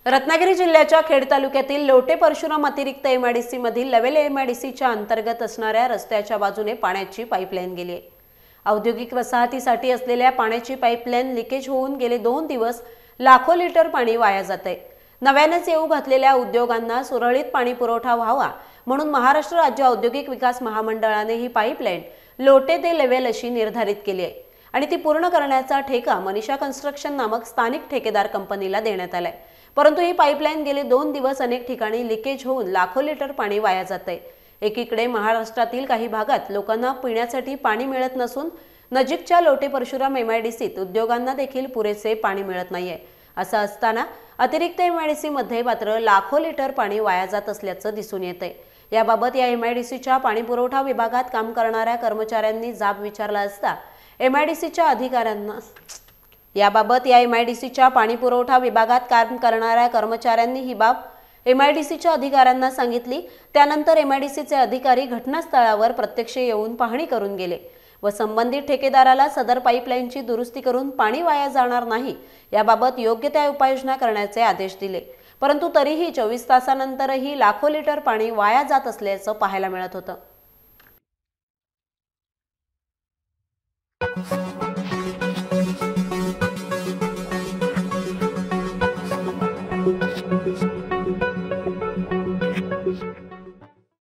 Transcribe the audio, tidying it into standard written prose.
रत्नागिरी जिल्ह्याच्या खेड तालुक्यातील लोटे परशुराम अतिरिक्त एमआयडीसी मधील लेव्हल एमआयडीसीच्या अंतर्गत असणाऱ्या रस्त्याच्या बाजूने पाण्याची पाईपलाईन गेली आहे। औद्योगिक वसाहतीसाठी असलेल्या पाण्याची पाईपलाईन लिकेज होऊन गेले 2 दिवस लाखो लिटर पाणी वाया जाते। नव्यानेच येऊ घातलेल्या उद्योगांना सुरळीत पाणी पुरवठा व्हावा म्हणून महाराष्ट्र राज्य औद्योगिक विकास महामंडळाने ही पाईपलाईन लोटे ते लेव्हल अशी निर्धारित केली आहे आणि ती पूर्ण करण्याचा ठेका मनीषा कन्स्ट्रक्शन नामक स्थानिक ठेकेदार कंपनीला देण्यात आलाय। परंतु ही पाईपलाईन गेले 2 दिवस अनेक ठिकाणी लिकेज होऊन लाखो लिटर पाणी वाया जाते। एकीकडे महाराष्ट्रातील काही भागात लोकांना पिण्यासाठी पाणी मिळत नसून नजीकच्या लोटे परशुराम एमआयडीसीत उद्योगांना देखील पुरेसे पाणी मिळत नाहीये। असं असताना अतिरिक्त एमआयडीसी मध्ये मात्र लाखो लिटर पाणी वाया जात असल्याचं दिसून येतंय। याबाबत या एमआयडीसीच्या पाणी पुरवठा विभागात काम करणाऱ्या कर्मचाऱ्यांनी जाब विचारला असता एमआयडीसीच्या अधिकाऱ्यांना एमआयडीसीच्या पाणी पुरवठा विभागात काम करणाऱ्या कर्मचाऱ्यांनी ही बाब एमआयडीसीच्या अधिकाऱ्यांना सांगितली। त्यानंतर एमआयडीसीचे अधिकारी घटनास्थळावर प्रत्यक्ष येऊन पाहणी करून गेले व संबंधित ठेकेदाराला सदर पाईपलाईनची दुरुस्ती करून पाणी वाया जाणार नाही याबाबत योग्य त्या उपाययोजना करण्याचे आदेश दिले। परंतु तरीही 24 तासानंतरही लाखो लिटर पाणी वाया जात असल्याचं पाहायला मिळत होतं।